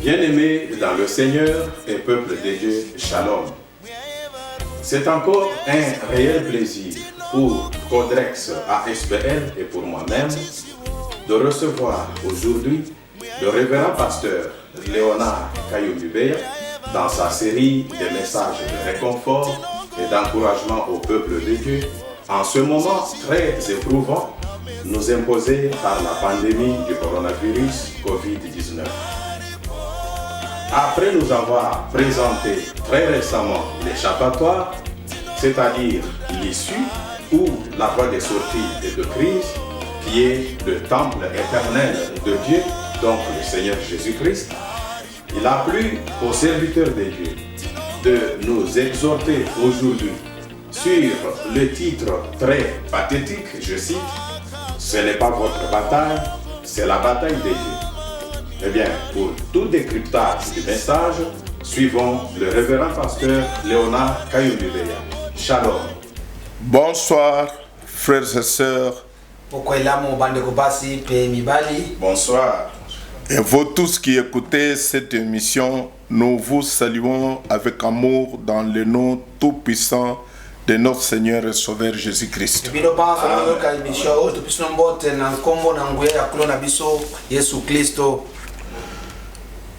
Bien-aimés dans le Seigneur et peuple de Dieu, Shalom. C'est encore un réel plaisir pour Codrex ASBL et pour moi-même de recevoir aujourd'hui le révérend pasteur Léonard Kayumbibeya dans sa série de messages de réconfort et d'encouragement au peuple de Dieu en ce moment très éprouvant nous imposé par la pandémie du coronavirus Covid-19. Après nous avoir présenté très récemment l'échappatoire, c'est-à-dire l'issue ou la voie de sortie et de crise, qui est le temple éternel de Dieu, donc le Seigneur Jésus-Christ, il a plu aux serviteurs de Dieu de nous exhorter aujourd'hui sur le titre très pathétique, je cite, « Ce n'est pas votre bataille, c'est la bataille de Dieu ». Eh bien, pour tout décryptage du message, suivons le révérend pasteur Léonard Kayumbibeya. Shalom. Bonsoir, frères et sœurs. Bonsoir. Et vous tous qui écoutez cette émission, nous vous saluons avec amour dans le nom tout-puissant de notre Seigneur et Sauveur Jésus-Christ.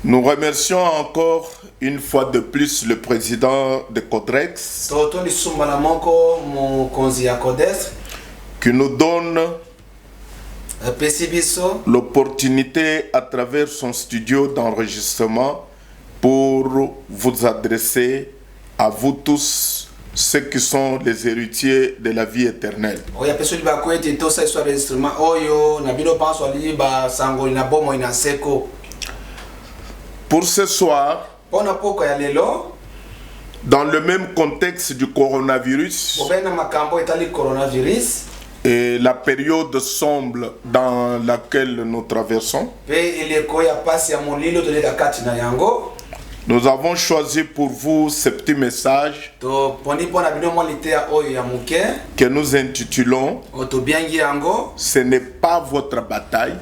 Nous remercions encore une fois de plus le président de Codrex qui nous donne l'opportunité à travers son studio d'enregistrement pour vous adresser à vous tous ceux qui sont les héritiers de la vie éternelle. Pour ce soir, dans le même contexte du coronavirus et la période sombre dans laquelle nous traversons, nous avons choisi pour vous ce petit message que nous intitulons « Ce n'est pas votre bataille,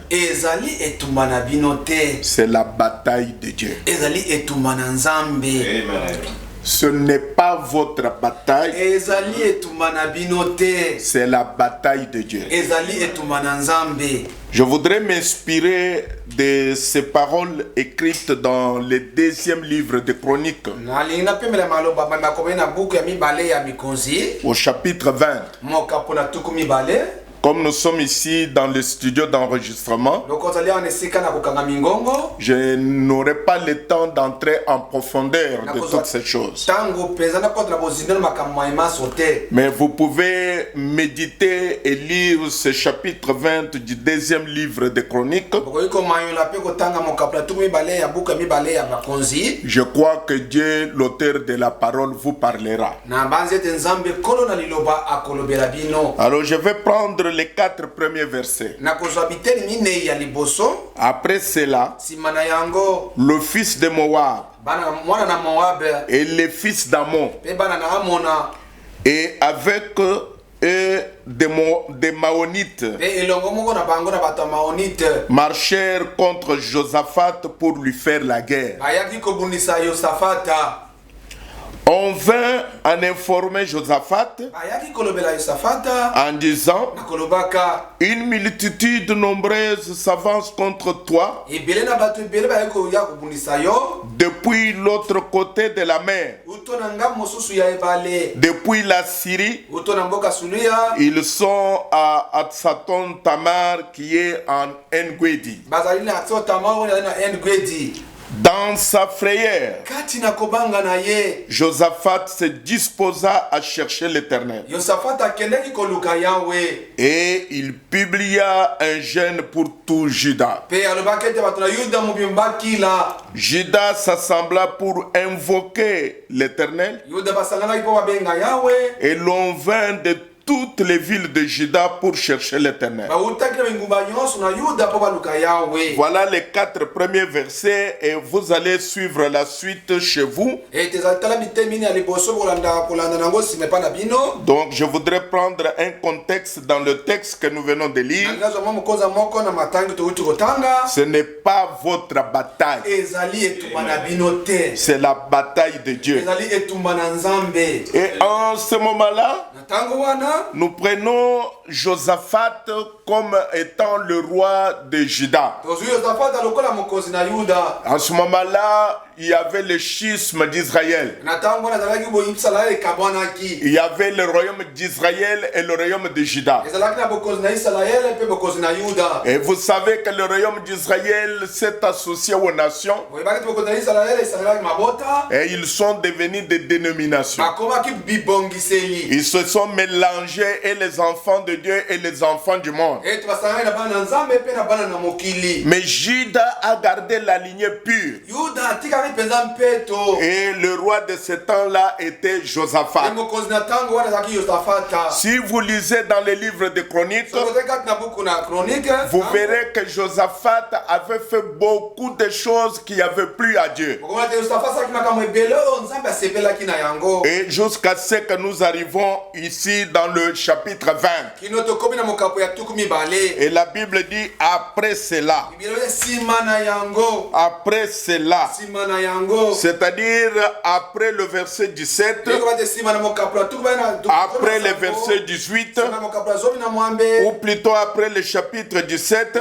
c'est la bataille de Dieu ». Amen. Ce n'est pas votre bataille, c'est la bataille de Dieu. Je voudrais m'inspirer de ces paroles écrites dans le deuxième livre de Chroniques, au chapitre 20. Comme nous sommes ici dans le studio d'enregistrement, je n'aurai pas le temps d'entrer en profondeur de toutes ces choses. Mais vous pouvez méditer et lire ce chapitre 20 du deuxième livre de Chroniques. Je crois que Dieu, l'auteur de la parole, vous parlera. Alors je vais prendre les 4 premiers versets. Après cela, le fils de Moab et les fils d'Ammon et avec eux des Maonites marchèrent contre Josaphat pour lui faire la guerre. On vint en informer Josaphat en disant: une multitude nombreuse s'avance contre toi depuis l'autre côté de la mer, depuis la Syrie. Ils sont à Atsaton Tamar qui est en Engedi. Dans sa frayeur, kati na kobanga na ye, Josaphat se disposa à chercher l'Éternel. Yosafat akendeki koluka Yawe. Et il publia un jeûne pour tout Juda. Pe alobaki ete bato na Yuda mobimba kila. Juda s'assembla pour invoquer l'Éternel. Yuda basanganaki mpo babenga Yawe. Et l'on vint de toutes les villes de Juda pour chercher l'Éternel. Bautaki na bingumba nyonso na Yuda mpo baluka Yawe. Voilà les 4 premiers versets et vous allez suivre la suite chez vous. Ete ezatala bitemini ya liboso kolanda nango nsima epa na bino. Donc je voudrais prendre un contexte dans le texte que nous venons de lire. Nazwa mwa mokonza moko na matangi tokuti kotanga. Ce n'est pas votre bataille. Ezali etumba na bino te. C'est la bataille de Dieu. Ezali etumba na Nzambe. Et en ce moment-là, Na tango wana nous prenons Josaphat comme étant le roi de Juda. tozwi Yosafat lokola mokonzi na Yuda. En ce moment-là, il y avait le schisme d'Israël. Na tango wana ezalaki boye Isalaele ekabwanaki. Il y avait le royaume d'Israël et le royaume de Juda. Ezalaki na bokonzi na Isalaele mpe bokonzi na Yuda. Et vous savez que le royaume d'Israël s'est associé aux nations Oyebaki ete bokonzi na Isalaele esalelaki mabota. et ils sont devenus des dénominations. Bakomaki bibongiseli. Ils se sont mélangés et les enfants de Dieu et les enfants du monde. Ete basangani na bana na Nzambe mpe na bana na mokili. Mais Juda a gardé la lignée pure. Yuda atikaki mpenza mpeto. Et le roi de ce temps-là était Josaphat. Mokonzi na tango wana ezalaki Yosafata. Si vous lisez dans les livres de Chroniques, Sokote kati na buku na Chronique. vous verrez que Josaphat avait fait beaucoup de choses qui avaient plu à Dieu. Mokomona te Yosafata asalaki makambo ebele oyo Nzambe asepelaki na yango. Et jusqu'à ce que nous arrivons ici dans le chapitre 20. Kino tokomi na mokapo ya tuku mibale. Et la Bible dit après cela. Biblia nsima na yango. Après cela. Nsima na yango. C'est-à-dire après le verset 17. Après le verset 18. Ou plutôt après le chapitre 17.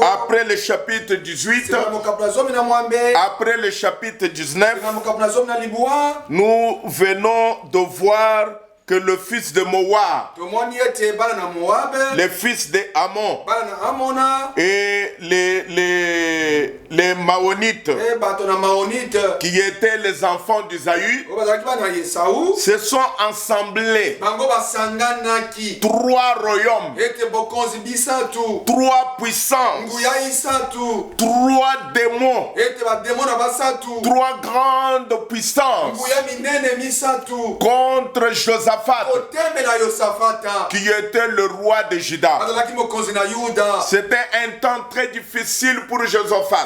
Après le chapitre 18. Après le chapitre 19. Nous venons de voir que le fils de Moab, le fils de Ammon et les Maonites qui étaient les enfants d'Isaü se sont assemblés. 3 royaumes, 3 puissances, 3 démons, 3 grandes puissances contre Josaphat, qui était le roi de Juda. C'était un temps très difficile pour Josaphat.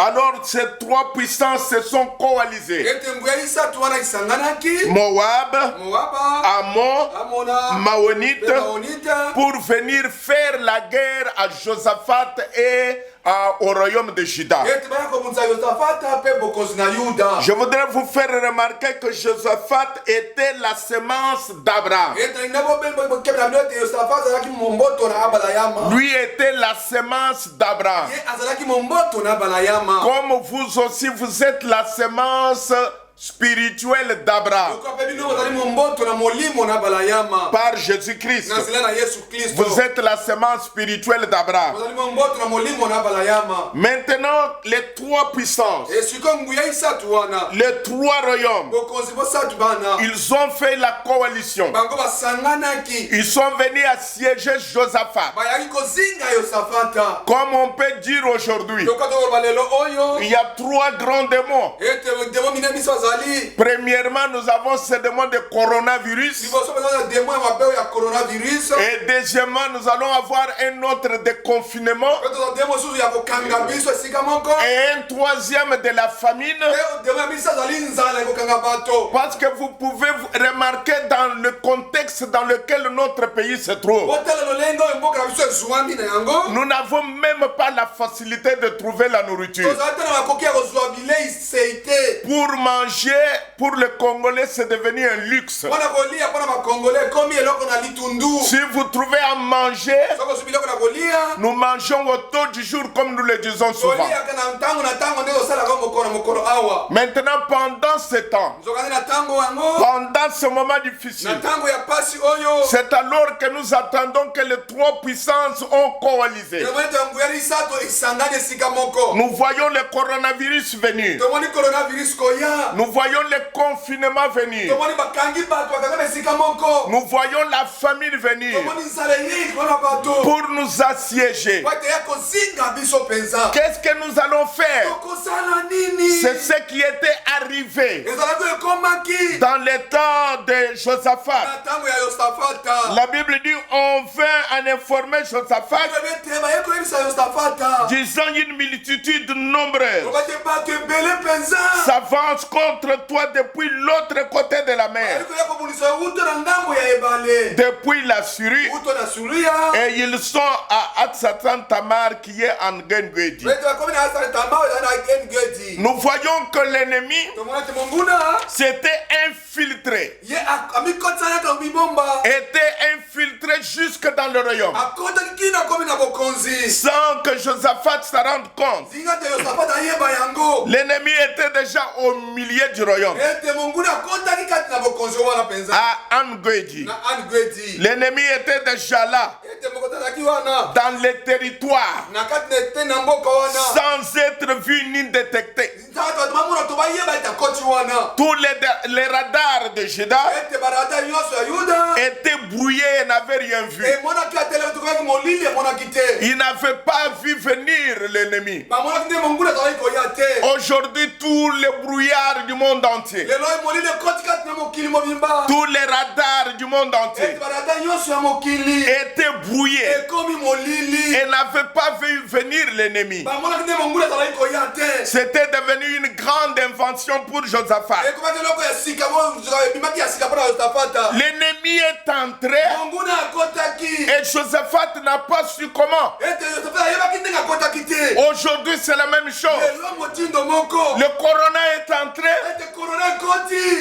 Alors ces 3 puissances se sont coalisées. Moab, Ammon, Maonite, pour venir faire la guerre à Josaphat et au royaume de Juda. Je voudrais vous faire remarquer que Josaphat était la semence d'Abraham. Lui était la semence d'Abraham. Comme vous aussi, vous êtes la semence spirituelle d'Abraham par Jésus-Christ. Vous êtes la semence spirituelle d'Abraham. Maintenant, les 3 puissances, les 3 royaumes, ils ont fait la coalition. Ils sont venus assiéger Josaphat. Comme on peut dire aujourd'hui, il y a 3 grands démons. Premièrement, nous avons ce démon de coronavirus. Et deuxièmement, nous allons avoir un autre de confinement. Et un troisième de la famine. Parce que vous pouvez remarquer dans le contexte dans lequel notre pays se trouve. Nous n'avons même pas la facilité de trouver la nourriture. pour manger, pour les Congolais, c'est devenu un luxe. Wana kolia pona ba Congolais komi eloko na litundu. Si vous trouvez à manger, Soko subilo na kolia. nous mangeons au taux du jour comme nous le disons souvent. Kolia kana ntango na tango ndio sala kwa mokoro awa. Maintenant, pendant ce temps, Nzokana na tango wango. pendant ce moment difficile, Na tango ya pasi oyo. c'est alors que nous attendons que les trois puissances ont coalisé. Nous voyons le coronavirus venir. Nous voyons le confinement venir. Nous voyons la famine venir pour nous assiéger. Qu'est-ce que nous allons faire? C'est ce qui était arrivé dans les temps de Josaphat. La Bible dit on vint en informer Josaphat disant une multitude nombreuse s'avance contre toi depuis l'autre côté de la mer, depuis la Syrie, et ils sont à Atsatan Tamar qui est en Gengedi. Nous voyons que l'ennemi s'était infiltré, était infiltré jusque dans le royaume, sans que Josaphat se rende compte. L'ennemi était déjà au milieu du royaume, à Angwedi. L'ennemi était déjà là, dans les territoires, sans être vu ni détecté. Tous les radars de Juda étaient brouillés et n'avaient rien vu. Ils n'avaient pas vu venir l'ennemi. Aujourd'hui, tous les brouillards du monde entier, tous les radars du monde entier étaient brouillés et n'avaient pas vu venir l'ennemi. C'était devenu une grande invention pour Josaphat. L'ennemi est entré et Josaphat n'a pas su comment. Aujourd'hui, c'est la même chose. Le corona est entré.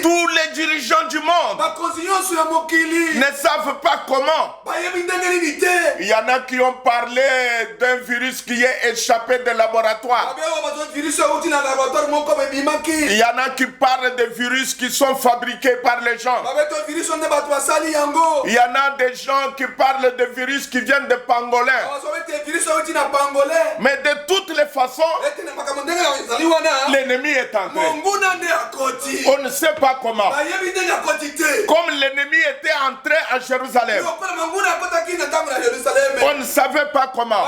Tous les dirigeants du monde ne savent pas comment. Il y en a qui ont parlé d'un virus qui est échappé des laboratoires. Il y en a qui parlent de virus qui sont fabriqués par les gens. Il y en a des gens qui parlent de virus qui viennent de pangolins. Mais de toutes les façons, l'ennemi est entré. On ne sait pas comment. Comme l'ennemi était entré à Jérusalem, on ne savait pas comment.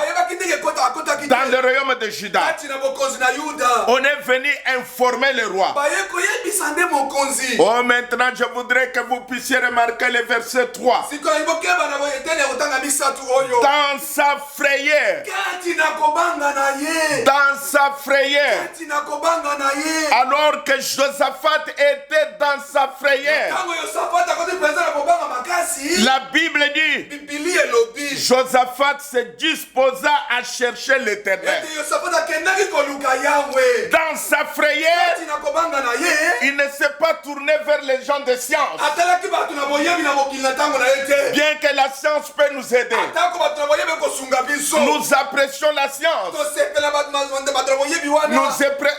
Dans le royaume de Juda, on est venu informer le roi. Oh, maintenant je voudrais que vous puissiez remarquer le verset 3. Dans sa frayeur, alors que Josaphat était dans sa frayeur, la Bible dit Josaphat se disposa à chercher l'Éternel. Dans sa frayeur, il ne s'est pas tourné vers les gens de science. Bien que la science peut nous aider, nous apprécions la science.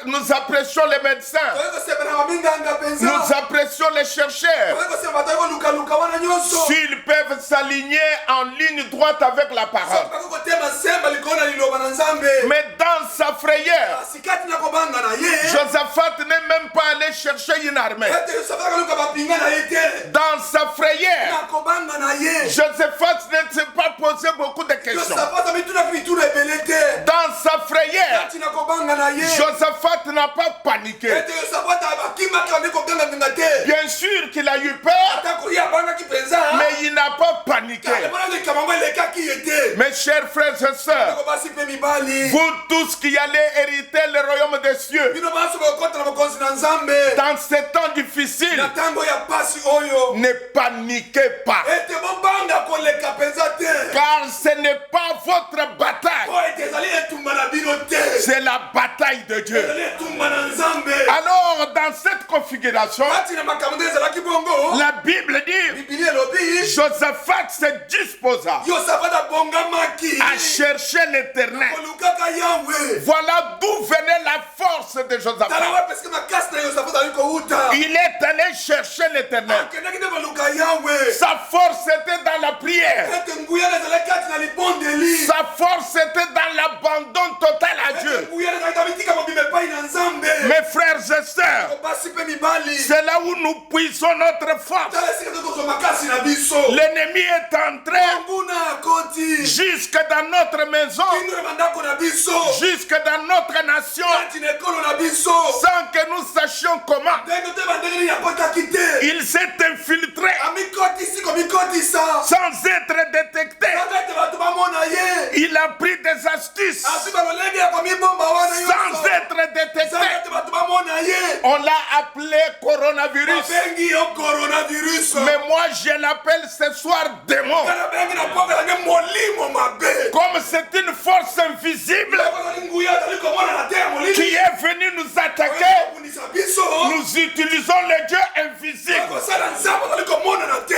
Nous apprécions les médecins. Nous apprécions les chercheurs. S'ils peuvent s'aligner en ligne droite avec la parole. Mais dans sa frayeur, Josaphat n'est même pas allé chercher une armée. Dans sa frayeur, Josaphat ne s'est pas posé beaucoup de questions. Dans sa frayeur, Josaphat n'a pas paniqué. Bien sûr qu'il a eu peur, mais il n'a pas paniqué. Mes chers frères et sœurs, vous tous qui allez hériter le royaume des cieux, dans ces temps difficiles, ne paniquez pas, car ce n'est pas votre bataille, c'est la bataille de Dieu. Alors, dans cette configuration, kati na makambo nde ezalaki bongo la Bible dit, biblia elobi Josaphat se disposa yosafat abongamaki à chercher l'Éternel. kolukaka yawe Voilà d'où venait la force de tala Josaphat. wapi esike makasi na yosafat ali kouta Il est allé chercher l'Éternel. akendaki nde koluka yawe Sa force était dans la prière. ete nguyana ezalaki kati na libondeli Sa force était dans l'abandon total à Dieu. nguyana ezalaki mitika mobima epai na nzambe Mes frères et sœurs, basi mpe mibali c'est là où nous puisons notre force. tala esika tokozwa makasi na biso L'ennemi est entré nguna akoti jusque dans notre maison, kino na bandako na biso jusque dans notre nation, kati na ekolo na biso sans que nous sachions comment. ndenge te bandenge nini akotaki te Il s'est infiltré amikotisi komikotisa sans être détecté. kaka ete bato bamona ye Il a pris des astuces azwi balolenge ya komibomba wana sans nyonso être détecté. saka ete bato bamona ye On l'a appelé coronavirus. babengi yo coronavirus Mais moi, je l'appelle ce soir démon. kana bengi na pokela nge molimo mabe Comme c'est une force invisible bakozali nguya azali komona na te ya molimo qui est venue nous attaquer, kobundisa biso nous utilisons le Dieu invisible. bakosala nzambe azali komona na te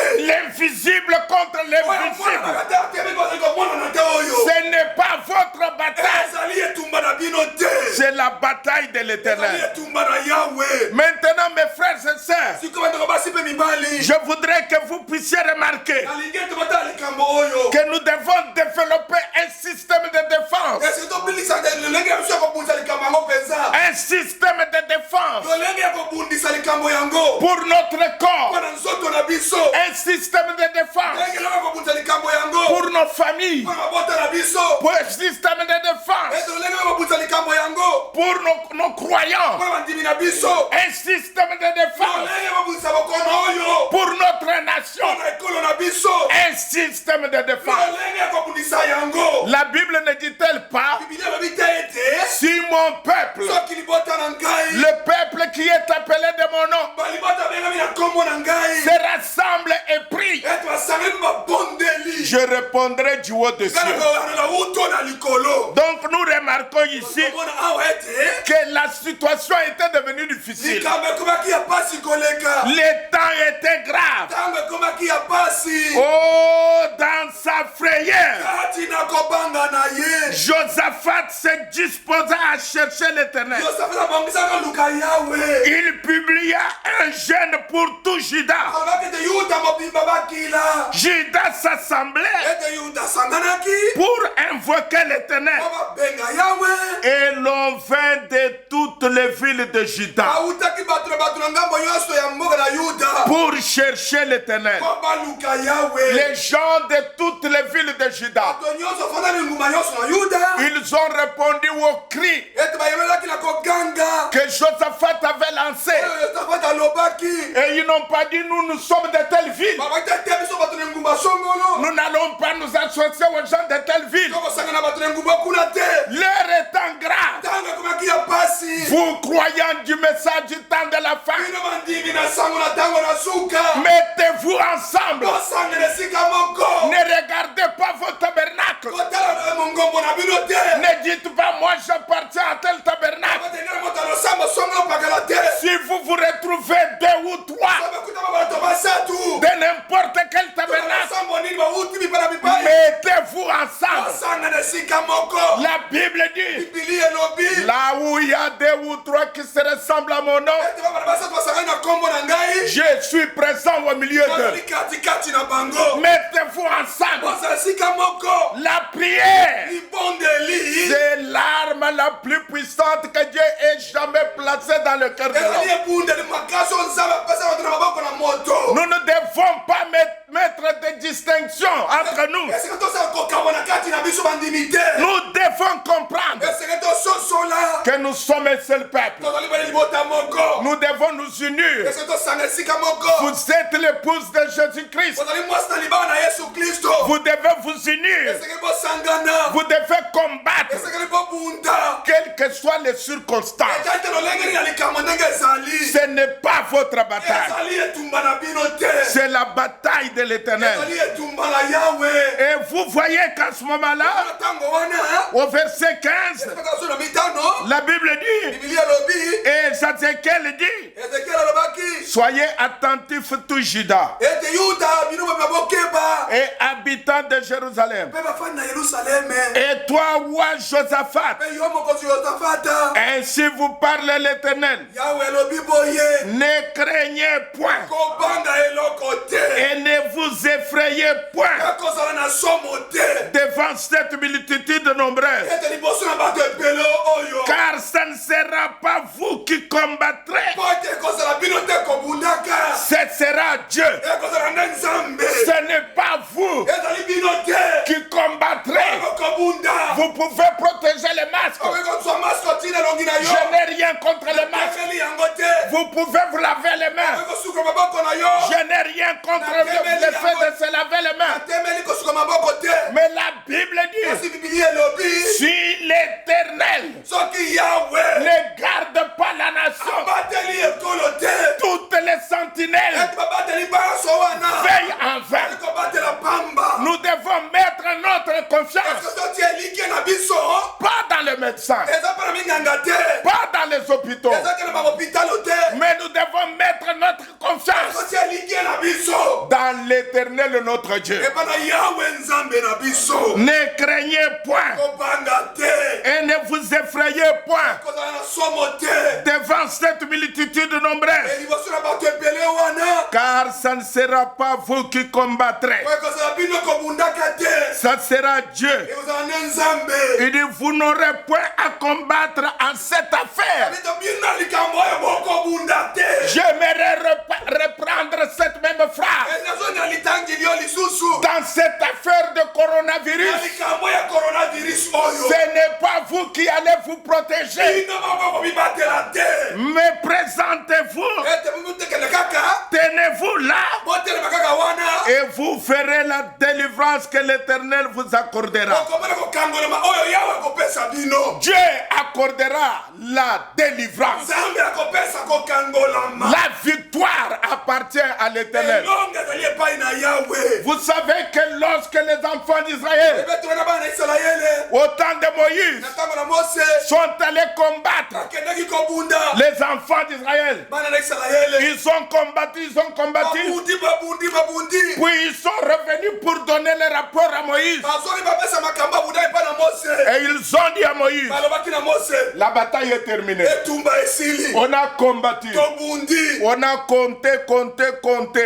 L'invisible contre oyo l'invisible. monanaka te ate benge bazali komona na te oyo Ce n'est pas votre bataille, ezali etumba na bino te c'est la bataille de ezali l'Éternel. etumba na yawe Maintenant, mes frères et sœurs, siko bandeko basi mpe mibali je voudrais que vous puissiez remarquer nalingi ete batala likambo oyo que nous devons développer un système de défense. esike tobilisa lolenge ya biso ya kobundisa likambo yango mpenza Un système de défense lolenge ya kobundisa likambo yango pour notre corps. mpo na nzoto na biso Un système de défense lolenge eloko ya kobundisa likambo yango pour nos familles. mpo na mabota na biso Pour un système de défense ete lolenge ya kobundisa likambo yango pour nos croyants. mpo na bandimi na biso Un système de défense lolenge ya kobundisa bokono oyo pour notre mpo nation. na ekolo na biso Un système de défense. lolenge ya kobundisa yango La Bible ne dit-elle pas, bibilia elobi te ete si mon peuple, soki libota na ngai le peuple qui est appelé de mon nom, balibota bengami na nkombo na ngai se rassemble et prie, ete basangeli mpe babondeli je répondrai du haut des ngai cieux. nakoyanola uto na likolo Donc nous remarquons ici komona awa ete que la situation était devenue difficile. likambo ekomaki ya pasi koleka Les temps étaient graves. ntango ekomaki ya pasi Oh, dans sa frayeur, kati na kobanga na ye Josaphat se disposa à chercher l'Éternel. yosafata abongisaka luka yawe Il publia un jeûne pour tout Juda. alobaki ete yuda mobimba bakila Juda s'assemblait ete yuda asanganaki pour invoquer l'Éternel. po babenga yawe Et l'on vint de toutes les villes de Juda bautaki bato na ngambo nyonso ya mboka na yuda pour chercher l'Éternel. po baluka yawe Les gens de toutes les villes de Juda, bato nyonso fanda minguma nyonso na yuda ils ont répondu au cri ete bayebelaki na koganga que Josaphat avait lancé. oyo yosafata alobaki Et ils n'ont pas dit nous sommes de telle ville. babaki te biso bato na ngumba songolo Nous n'allons pas nous associer aux gens de telle ville. tokosangana bato na ngumba kuna te L'heure étant grave, ntango ekomaki ya pasi vous croyant du message du temps de la fin, bino bandimi na sango na ntango na suka mettez-vous ensemble. tosangana esika moko Ne regardez pas vos tabernacles. kotala mongombo na bino te Ne dites pas moi j'appartiens à tel tabernacle. batengela moto alosamba songolo pakala te Si vous vous retrouvez deux ou trois bakutama bato basatu de n'importe quel tabernacle, sambo nini bauti mipa na mipai mettez-vous ensemble. tosangana esika moko La Bible dit, bibili elobi là où il y a deux ou trois qui se ressemblent à mon nom, ete babana basatu basangani na nkombo na ngai je suis présent au milieu bazali d'eux. katikati na bango Mettez-vous ensemble. bazala esika moko La prière, libondeli c'est l'arme la plus puissante que Dieu ait jamais placée dans le cœur de ezali l'homme. ebundeli makasi oyo nzambe apesa bato na maboko na moto Nous ne devons pas mettre de distinction entre nous. esika tosala kokabo na kati na biso bandimi te Nous devons comprendre esika tososola que nous sommes un seul peuple. tozali bale libota moko Nous devons nous unir. esika tosanga esika moko Vous êtes l'épouse de Jésus-Christ. ozali mwasi na libala na yesu kristo Vous devez vous unir. esengeli bosangana Vous devez combattre, esengeli bobunda quelles que soient les circonstances. ete ete lolenge nini ya likambo ndenge ezali Ce n'est pas votre bataille. ezali etumba na bino te C'est la bataille de l'Éternel. ezali etumba na Yahweh Et vous voyez qu'à ce moment-là, ntango wana au verset 15, ezipaka na mitano la Bible dit, Biblia lobi et Ézéchiel dit, Ezekiel alobaki soyez attentifs tout Juda ete Yuda bino babokeba et habitants de Jérusalem. mpe bafani na Yerusaleme Et toi, roi Josaphat, mpe yo mokonzi Yosafata ainsi vous parle l'Éternel. Yahweh lobi boye Ne craignez point kobanga eloko te et ne vous effrayez point ekozala na somo te devant cette multitude nombreuse, ete liboso na bato ebele oyo car ce ne sera pas vous qui combattrez, po ete ekozala bino te kobundaka ce sera Dieu. ekozala nde Nzambe Ce n'est pas vous ezali bino te qui combattrez. okobunda Vous pouvez protéger les masques. okokozwa maske otina elongi na yo Je n'ai rien contre les masques. akeli yango te Vous pouvez vous laver les mains. okosuka maboko na yo Je n'ai rien contre le fait de se laver les mains. atemeli kosuka maboko te Mais la Bible dit, kasi Biblia elobi si l'Éternel soki Yahweh ne garde pas la nation, abateli ekolo te toutes les sentinelles ete babateli banso wana veillent en vain. ekobatela pamba Nous devons mettre notre confiance eske toti elike na biso pas dans les médecins, eza mpe na minganga te pas dans les hôpitaux, ezaki na bahopitalo te mais nous devons mettre notre confiance toti elike na biso dans l'Éternel notre Dieu. epa na Yahweh Nzambe na biso Ne craignez point kobanga te et ne vous effrayez point kozala na somo te devant cette multitude nombreuse, liboso na bato ebele wana car ce ne sera pas vous qui combattrez, po ekozala bino kobundaka te ça sera Dieu. ekozala nde Nzambe Il dit, vous n'aurez point à combattre en cette affaire. bito bino na likambo oyo bokobunda te J'aimerais reprendre cette même phrase ezazoni na litangeli yo lisusu dans cette affaire de na coronavirus. likambo ya coronavirus oyo Ce n'est pas vous qui allez vous protéger, bino moko komibatela te mais présentez-vous, ete bomitekele kaka tenez-vous là botelema kaka wana et vous ferez la délivrance que l'Éternel vous accordera. okomona kokangolama oyo Yawe akopesa bino Dieu accordera la délivrance. Nzambe akopesa kokangolama La victoire appartient à l'Éternel. elonga ezali epai na Yawe Vous savez que lorsque les enfants d'Israël, ebetona na bana ya Isalaele au temps de Moïse, na ntango na Mose sont allés combattre bakendaki kobunda les enfants d'Israël, bana na Isalaele ils ont combattu, babundi puis ils sont revenus pour donner le rapport à Moïse. bazongi bapesa makambo abunda epai na Mose Et ils ont dit à Moïse, balobaki na Mose la bataille est terminée. etumba esili On a combattu, tobundi on a compté.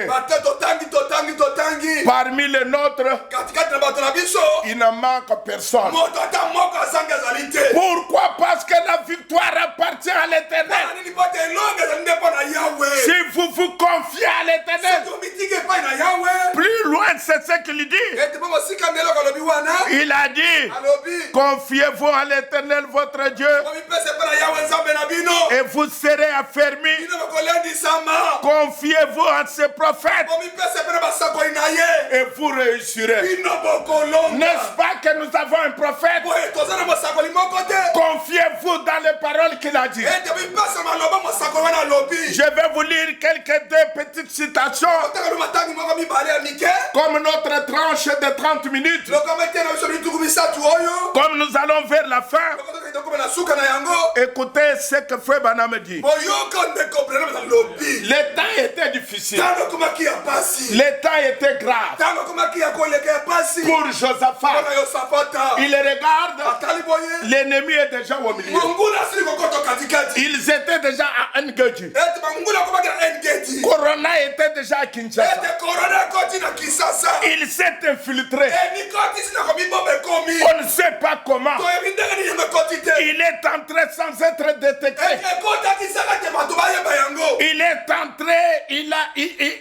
bate totangi Parmi les nôtres, katikati na bato na biso il ne manque personne. moto ata moko azangi ezali te Pourquoi? Parce que la victoire appartient à l'Éternel. mpona nini pote elonga ezali nde mpo na Yawe Si vous vous confiez à l'Éternel, tomitiki epai na Yawe plus loin c'est ce qu'il dit. ete mpo mosika ndeloko alobi wana Il a dit, alobi confiez-vous à l'Éternel votre Dieu komipesa epai na Yawe Nzambe na bino et vous serez affermis. bino bokolendisama Confiez-vous à ses prophètes komipesa epai na basakoli na ye et vous réussirez. bino bokolonga N'est-ce pas que nous avons un prophète? boye toza na mosakoli moko te Confiez-vous dans les paroles qu'il a dit. ete mipesa maloba mosakoli wana alobi Je vais vous lire quelques deux petites citations otaka no matangi moko mibale ya mike comme notre tranche de 30 minutes. lokama ete na biso mituku misatu oyo Comme nous allons vers la fin, lokotokoma na suka na yango écoutez ce que Frère Branham dit. boyoka ndeko brana alobi Le temps était difficile. ntango okomaki ya pasi Le temps était grave. ntango okomaki ya koleka ya pasi Pour Josaphat, mpona yosafata il regarde, atali boye l'ennemi est déjà au milieu. mongula asili kokota katikati Ils étaient déjà à Engedi. ete bangula akomaki na engedi Corona était déjà à Kinshasa. ete korona ekoti na kisasa Il s'est infiltré. emikoti sina komibomba ekomi On ne sait pas comment. toyebi ndenge nini yango ekoti te Il est entré sans être détecté. ekotakisaka te bato bayeba yango Il est entré,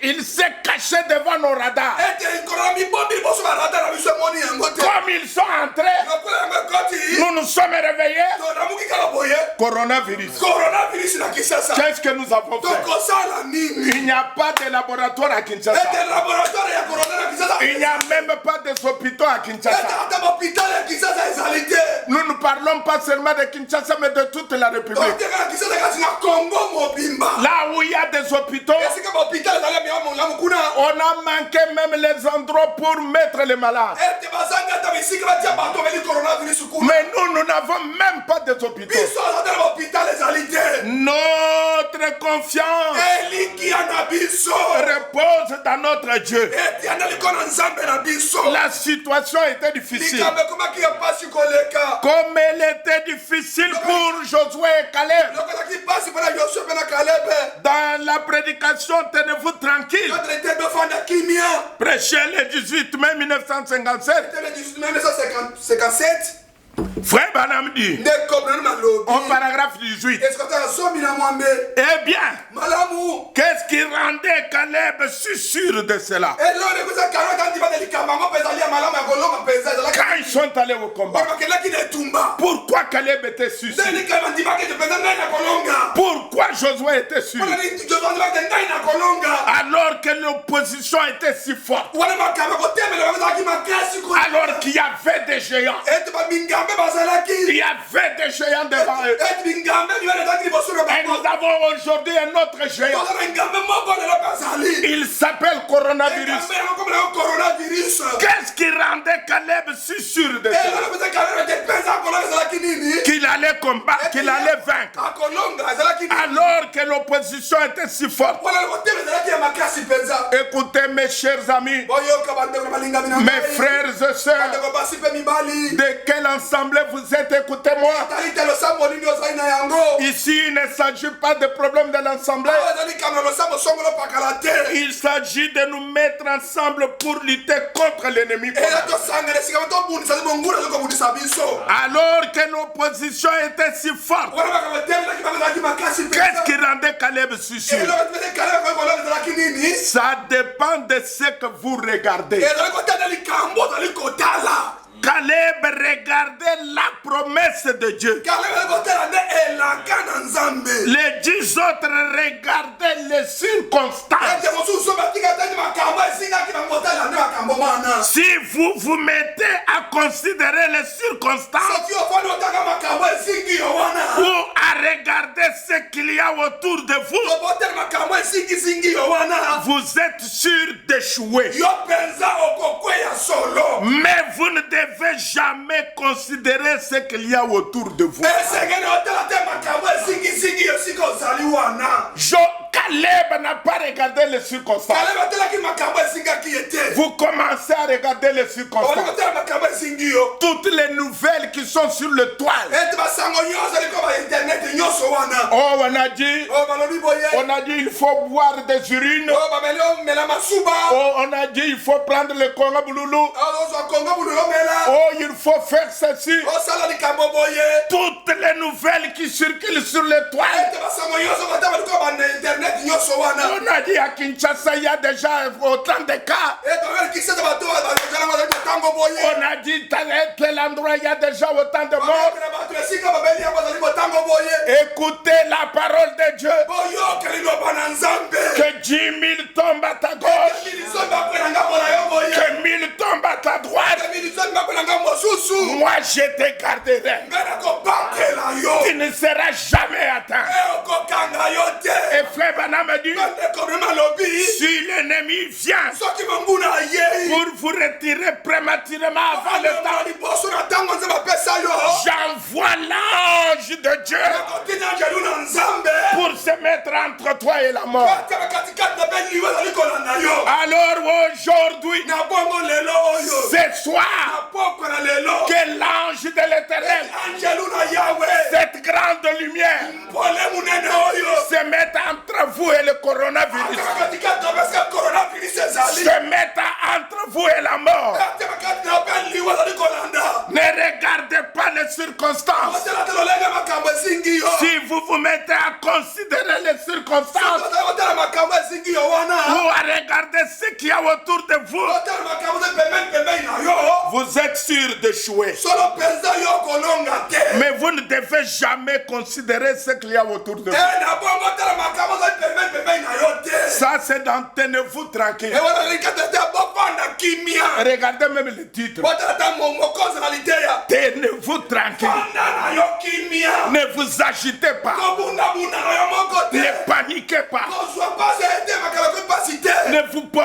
il s'est caché devant nos radars. ete korona mibombi liboso barada na biso emoni yango te Comme ils sont entrés, lokola yango ekoti nous nous sommes réveillés. tonamuki kaka boye Coronavirus. coronavirus na kisasa Qu'est-ce que nous avons fait? tokosala nini Il n'y a pas de laboratoire à Kinshasa. ete laboratoire ya korona na kisasa Il n'y a même pas de hôpitaux à ete Kinshasa. ata bahopital ya kisasa ezali te Nous ne parlons pas seulement de Kinshasa, mais de toute la République. toteka na kisasa kasi na kongo mobimba Là où il y a les hôpitaux. esika bahôpital ezali ya malamu kuna On a manqué même les endroits pour mettre les malades. ete bazanga ata bisika batia bato beli coronavirus kuna Mais nous n'avons même pas des hôpitaux. biso azata na bahôpital ezali te Notre confiance elikia na biso repose dans notre Dieu. etianda liko na nzambe na biso La situation était difficile. likambo ekomaki ya pasi koleka Comme elle était difficile pour Josué et Caleb. lokozaki pasi mpona yosue mpe na kalebe Dans la prédication, tenez-vous tranquille. notre ete dofanda kimia Prêchez le 18 mai 1957. ete le 18 mai 1957 Frère Banam dit, nde comprendre malobi au paragraphe 18, esikotaka zomi na mwambe eh bien, malamu qu'est-ce qui rendait Caleb si sûr de cela? eloko ekuza kano ata ndima de likambo yango mpenza ali ya malamu ya kolonga mpenza ezalaki Quand ils sont allés au combat, bakelaki na etumba pourquoi Caleb était si sûr? nde likambo ndimaki ete mpenza ngai na kolonga Pourquoi Josué était sûr? mpona jozondimaki ete ngai na kolonga Alors que l'opposition était si forte, wana makambo kotemela bango ezalaki makasi alors qu'il y avait des géants, ete bamingambe bazalaki il y avait des géants devant eux. ete mingambe mibale ezalaki liboso na Et nous bango avons aujourd'hui un autre géant. toza na ngambe moko lelo bazali Il s'appelle coronavirus. ngambe yango komela yango coronavirus Qu'est-ce qui rendait Caleb si sûr de cela? eloko mpenza kalelo ete mpenza akolonga ezalaki nini Qu'il allait combattre, qu'il allait vaincre. akolonga ezalaki nini Alors que l'opposition était si forte. wana kotema ezalaki ya makasi mpenza Écoutez mes chers amis, boyoka bandeko na balingami na mes frères et sœurs, bandeko basi mpe mibali de quel ensemble vous êtes, écoutez-moi. tali te losambo nini ozali na yango Ici, il ne s'agit pas de problème de l'assemblée. awa ezali kambo na losambo songolo pakala te Il s'agit de nous mettre ensemble pour lutter contre l'ennemi. ela tosangana esika tobundisa zi bongula ezoki kobundisa biso Alors que l'opposition était si forte, wana makambo etemelaki bango ezalaki makasi qu'est-ce qui rendait Caleb si sûr? eloko tepete kaleba kokolonga ezalaki nini Ça dépend de ce que vous regardez. ezali kotala likambo ozali kotala Caleb regardait la promesse de Dieu. kaleba ezali kotala nde elaka na nzambe Les 10 autres regardaient les circonstances. ete mosusu so batika tani makambo esingaki bango kotala nde makambo mana Si vous vous mettez à considérer les circonstances soki ofani otaka makambo esingi yo wana ou à regarder ce qu'il y a autour de vous, obotela makambo esingisingi yo wana vous êtes sûr d'échouer. yo mpenza okokweya solo Mais vous ne devez jamais considérer ce qu'il y a autour de vous. esengeli otala te makambo esingisingi yo sika ozali wana Caleb n'a pas regardé les circonstances. kaleba otelaki makambo esingaki ye te Vous commencez à regarder les oli circonstances. kotala makambo esingi yo Toutes les nouvelles qui sont sur le toile. ete basango nyonso eliko bainternet nyonso wana Oh, on a dit, oyo balobi boye il faut boire des urines. oyo bameli omela masuba Oh, on a dit, il faut prendre le Congo Boululu. ozwa kongo bulu omela Oh, il faut faire ceci. osala likambo boye Toutes les nouvelles qui circulent sur le toile. ete basango nyonso kota baliko bainternet nyonso wana On a dit à Kinshasa, il y a déjà autant de cas. ete bamelikisete bato bazalango bazali botango boye On a dit, tel endroit, il y a déjà autant de morts. babekela bato esika babeli yango bazali botango boye Écoutez la parole de Dieu. boyoka liloba na nzambe Que 10 000 tombent à ta gauche. milizomi bakwela ngambo na yo boye Que 1000 tombent à ta droite. milizomi bakwela ngambo mosusu Moi, je te garderai. ngai nakobakela yo Tu ne seras jamais atteint. okokanga yo te Et frère Bana me dit, bandeko mema lobi si l'ennemi vient soki monguna ayei pour vous retirer prématurément avant le temps, liboso na ntango nzambe apesa yo j'envoie l'ange de Dieu ekotina angelu na nzambe pour se mettre entre toi et la mort. atala katikati na beliwe ezali kolanda yo Alors aujourd'hui, na bongo lelo oyo ce soir, na pokwa na lelo que l'ange de l'éternel, angelu na yawe cette grande lumière, mpole munene oyo se mette entre vous et le coronavirus, atala katikati na pesika coronavirus ezali se mette entre vous et la mort. atala kati na beliwe ezali kolanda Ne regardez pas les circonstances. otala te lolenge makambo esingi yo Si vous vous mettez à considérer les circonstances otala makambo esingi yo wana ou à regarder ce qu'il y a autour de vous, otala makambo te pembeni na yo vous êtes sûr d'échouer. solo mpenza yo kolonga te Mais vous ne devez jamais considérer ce qu'il y a autour de vous. na bongo otala makambo ezali pembeni na yo te Ça, c'est dans tenez-vous tranquille. ewana likata te bofanda kimia Regardez même le titre. otala ta mokonzi na liteya Tenez-vous tranquille. fanda na yo kimia Ne vous agitez pas. kobundabunda na yo moko te Ne paniquez pas. kozwa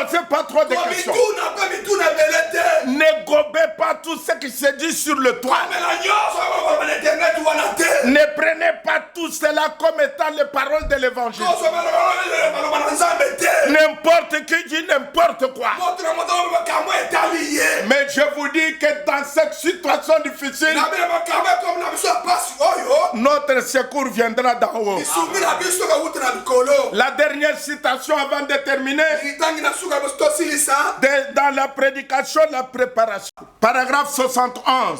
posez pas trop de questions. Ne gobez pas tout ce qui se dit sur le toit. Ne prenez pas tout cela comme étant les paroles de l'évangile. N'importe qui dit n'importe quoi. Mais je vous dis que dans cette situation difficile, notre secours viendra d'en haut. La dernière citation avant de terminer, dans la prédication, la préparation. Paragraphe 71.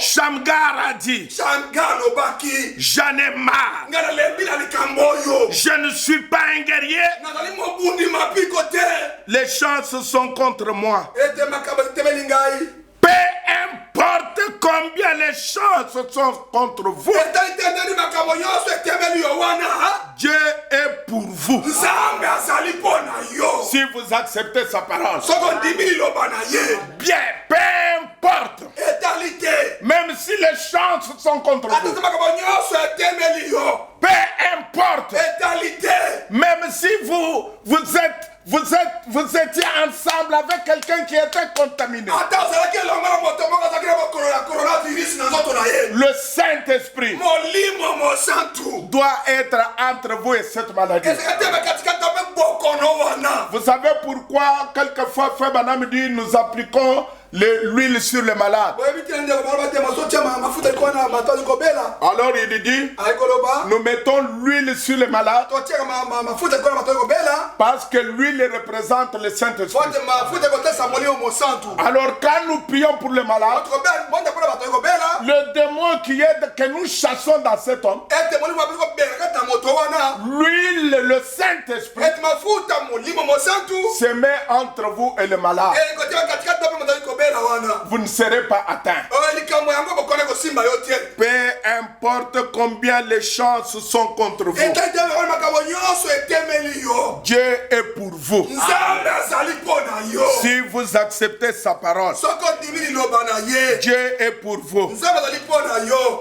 Shamgar a dit, j'en ai marre. Je ne suis pas un guerrier. Les chances sont contre moi. Peu importe combien les chances sont contre vous, Dieu est pour vous. Si vous acceptez sa parole, bien, peu importe, même si les chances sont contre vous, peu importe, même si vous étiez ensemble avec quelqu'un qui était contaminé, le Saint-Esprit doit être entre vous et cette maladie. Vous savez pourquoi quelquefois Frère Branham dit nous appliquons l'huile sur les malades. Alors il dit nous mettons l'huile sur les malades parce que l'huile représente le Saint-Esprit. Alors quand nous prions pour les malades, le démon que nous chassons dans cet homme, l'huile, le Saint-Esprit se met entre vous et le malade. Vous ne serez pas atteint. Peu importe combien les chances sont contre vous, Dieu est pour vous. Si vous acceptez sa parole, Dieu est pour vous.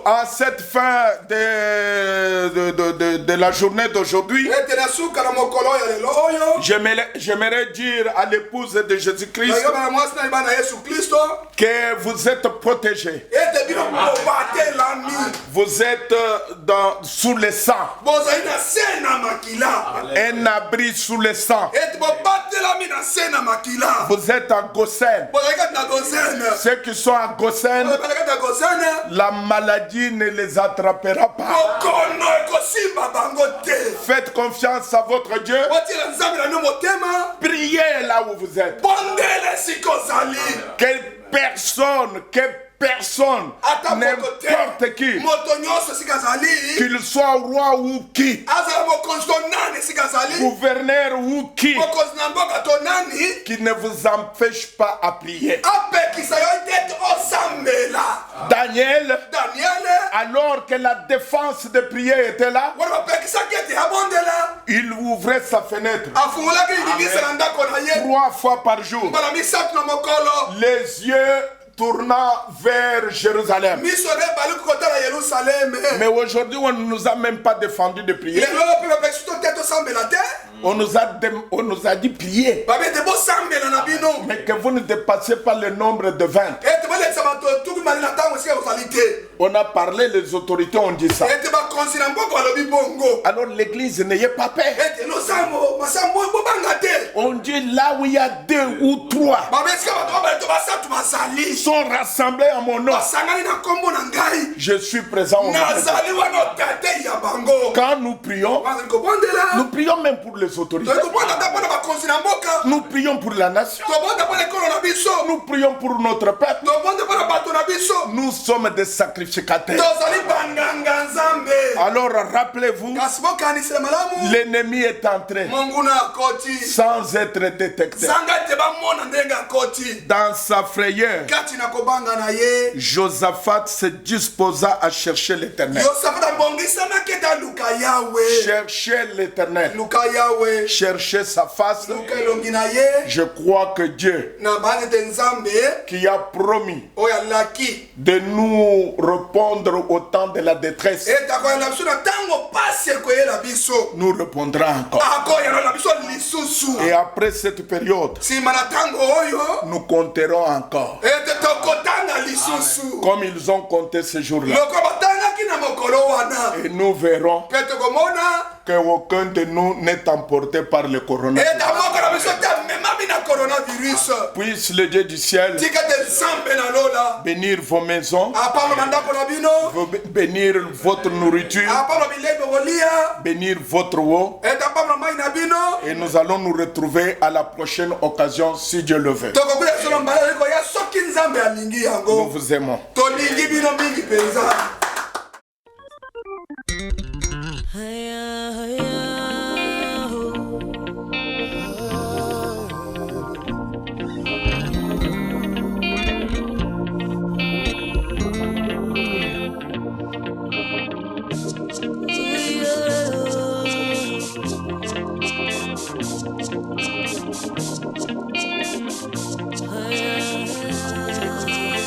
En cette fin de la journée d'aujourd'hui, j'aimerais dire à l'épouse de Jésus-Christ que vous êtes protégés. Vous êtes sous le sang. Un abri sous le sang. Vous êtes à Gosen. Ceux qui sont à Gosen, la maladie ne les attrapera pas. Faites confiance à votre Dieu. Priez là où vous êtes. Personne, n'importe qui, qu'il soit roi ou qui, gouverneur ou qui ne vous empêche pas à prier. Daniel, alors que la défense de prier était là, il ouvrait sa fenêtre 3 fois par jour, les yeux tournant vers Jérusalem. Mais aujourd'hui, on ne nous a même pas défendu de prier. On nous a dit prier. Mais que vous ne dépassez pas le nombre de 20. On a parlé, les autorités ont dit ça. Alors l'église n'ayez pas peur. On dit là où il y a 2 ou 3 sont rassemblés à mon nom, je suis présent au milieu. Quand nous prions même pour les autorités. Nous prions pour la nation. Nous prions pour notre peuple. Nous sommes des sacrificateurs. Alors rappelez-vous, l'ennemi est entré sans être détecté. Dans sa frayeur, Josaphat se disposa à chercher l'Éternel. Chercher l'Éternel. Chercher sa face. luka elongi na ye je crois que Dieu, na banze te nzambe qui a promis oyo alaki de nous répondre au temps de la détresse, ete akoyela biso na ntango pasi ekoyela biso nous répondra encore. akoyela na biso lisusu Et après cette période, nsima na ntango oyo nous compterons encore. ete tokotanga lisusu Comme ils ont compté ce jour-là. loko batangaki na mokolo wana Et nous verrons mpe tokomona qu'aucun de nous n'est emporté par le coronavirus. ete moko na biso te amemami na coronavirus Puisse le Dieu du ciel tika te nzambe na lola bénir vos maisons, apambola ndako na bino bénir votre nourriture, apambola bilei bokolia bénir votre eau. ete apambola mai na bino Et nous allons nous retrouver à la prochaine occasion si Dieu le veut. tokokuya solo mbala koya soki nzambe alingi Nous yango vous aimons. tolingi bino mingi mpenza